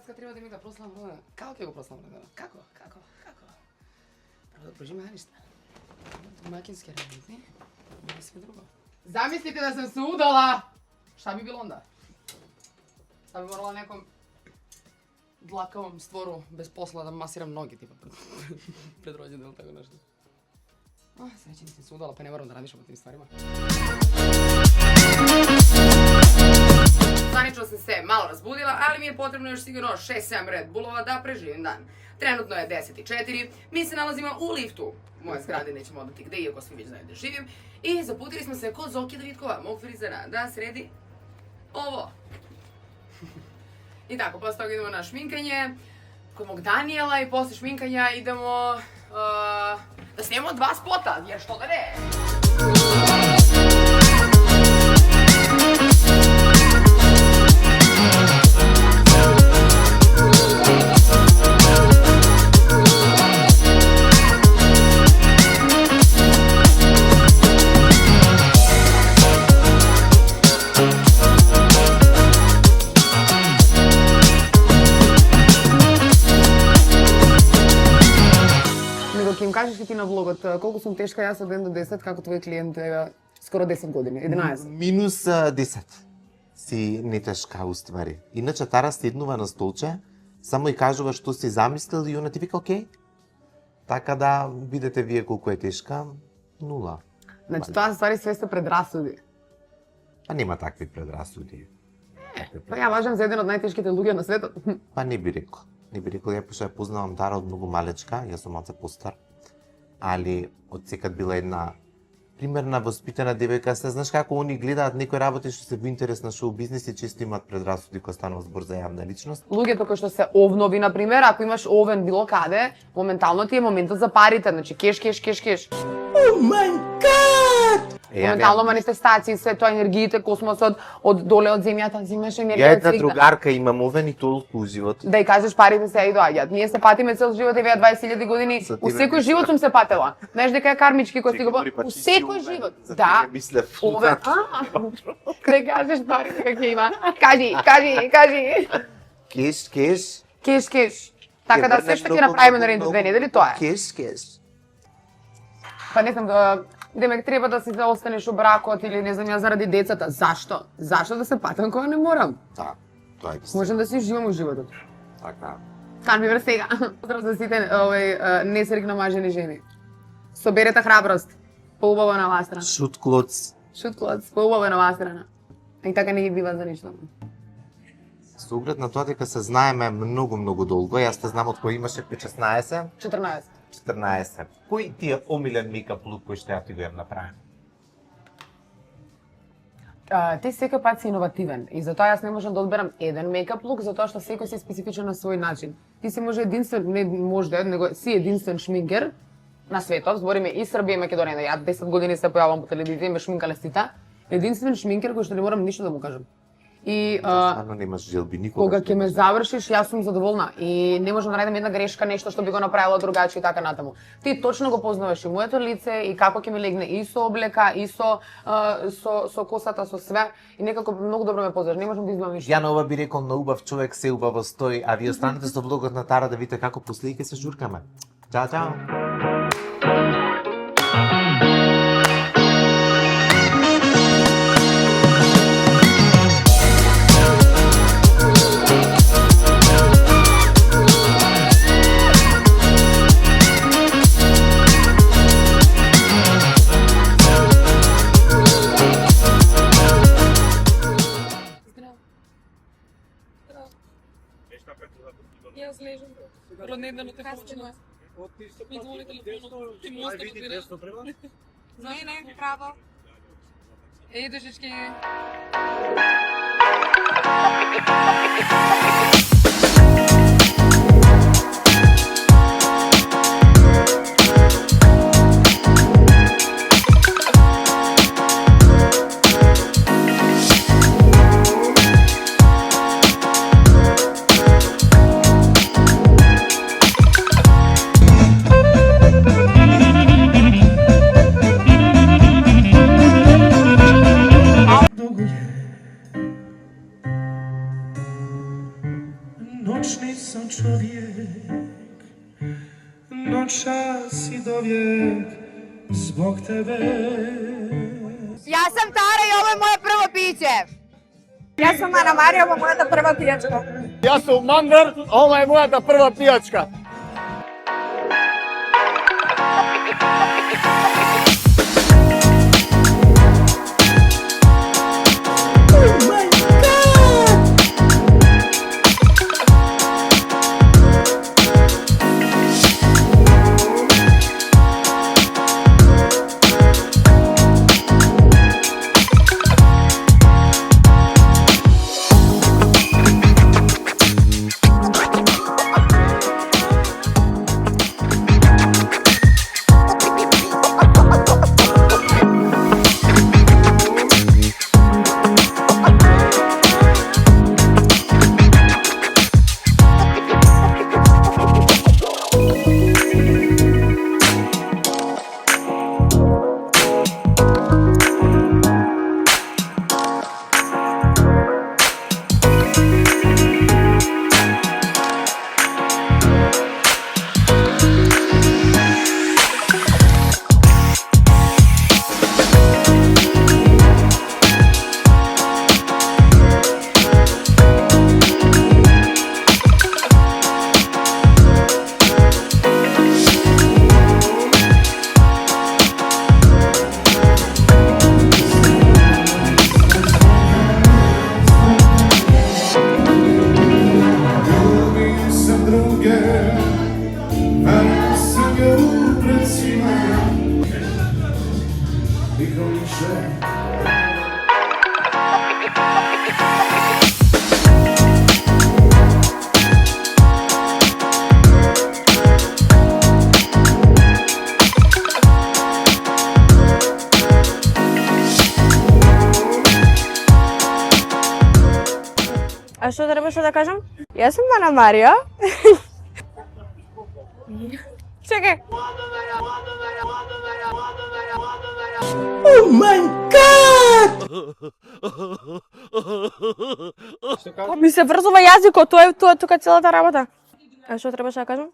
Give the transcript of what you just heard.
денеска треба да ми да прославам роден. Како ќе го прославам роден? Како? Прво да прожиме ништа. Домакински работи. Не све друго. Замислите да сум се удала. Шта би било онда? Шта би морала неком длакавом створу без посла да масирам ноги типа пред роѓенден така нешто. Среќен си се удала, па не морам да радиш по тим стварима. Званично sam se malo razbudila, ali mi je potrebno još sigurno 6-7 Red Bullova da preživim dan. Trenutno je 10:04, mi se nalazimo u liftu moje zgrade, nećemo odati gde, iako svi već znaju da živim. I zaputili smo se kod Zoki Davidkova, mog frizera, da sredi ovo. I tako, posle toga idemo na šminkanje kod mog Danijela i posle šminkanja idemo da snimamo 2 spota, jer što da ne? Кажеш ли ти на влогот колку сум тешка јас од 1 до 10, како твој клиент е скоро 10 години, 11? Минус 10. Си не тешка уствари. Иначе Тара седнува на столче, само и кажува што си замислил и она ти вика окей. Така да видите вие колку е тешка, 0. Значи тоа ствари све се предрасуди. Па нема такви предрасуди. Па ја важам за еден од најтешките луѓе на светот. Па не би рекол. Не би рекол, ја пошто ја познавам Тара од многу малечка, јас сум малце постар. Али од секад била една примерна, воспитана девојка. Се знаеш како они гледаат некои работи што се во интерес на шоу бизнис и често имаат предрасуди кога станува збор за јавна личност. Луѓето кои што се овнови, на пример, ако имаш овен било каде, моментално ти е моментот за парите, значи кеш. Oh my god! Моментално манифестации, све тоа енергиите, космосот, од доле од земјата, взимаш енергија. Ја една другарка имам овен и толку у живот. Да и кажеш парите се и доаѓаат. Ние се патиме цел живот, еве 20.000 години. У секој живот сум се патела. Знаеш дека е кармички кој си го у секој живот. Да. Ове. Каде кажеш парите како има? Кажи. Кеш. Така да се што ќе направиме наредните 2 недели тоа е. Кеш. Па не знам да демек треба да си останеш у бракот или не знам ја заради децата. Зашто? Зашто да се патам кога не морам? Да, тоа е вистина. Можам да си живам у животот. Така. Канбивер сега. Поздрав за сите несрекна мажени жени. Соберете храброст. Поубаво на вас страна. Шутклоц, поубаво на вас страна. И така не ги бива за ништо. Со оглед на тоа дека се знаеме многу долго, јас те знам од кој имаше 16? 14. Кој ти е омилен мейкап лук кој што ја ти го јам направен? Ти секој пат си иновативен и затоа јас не можам да одберам еден мейкап лук, затоа што секој си специфичен на свој начин. Ти си може единствен, не може него си единствен шминкер на светот, збориме и Србија и Македонија, ја 10 години се појавам по телевизија, ме шминкале сите. Единствен шминкер кој што не морам ништо да му кажам. И стварно немаш желби никогаш. Кога ќе ме завршиш, јас сум задоволна и не можам да најдам една грешка, нешто што би го направила другачи и така натаму. Ти точно го познаваш и моето лице и како ќе ми легне и со облека, и со косата, со све и некако многу добро ме познаваш. Не можам да измам ништо. Ја на ова би рекол на убав човек се убаво стои, а вие останете со влогот на Тара да видите како после ќе се журкаме. Чао. Јас лежам роднедено те почнува. Ми звони телефонот, ти можеш да видиш? Не, право. Еј, душички. Noćni sam čovjek, noćas i dovijek zbog tebe. Ja sam Tara i ovo je moje prvo piće. Ja sam Ana Marija, ovo je moja prva pijačka. Ja sam Mandar, ovo je moja prva pijačka. А што требаше да кажам? Јас сум Ана Марија. Чекај. Oh my god! Ми се врзува јазикот, тоа е тука целата работа. А што требаше да кажам?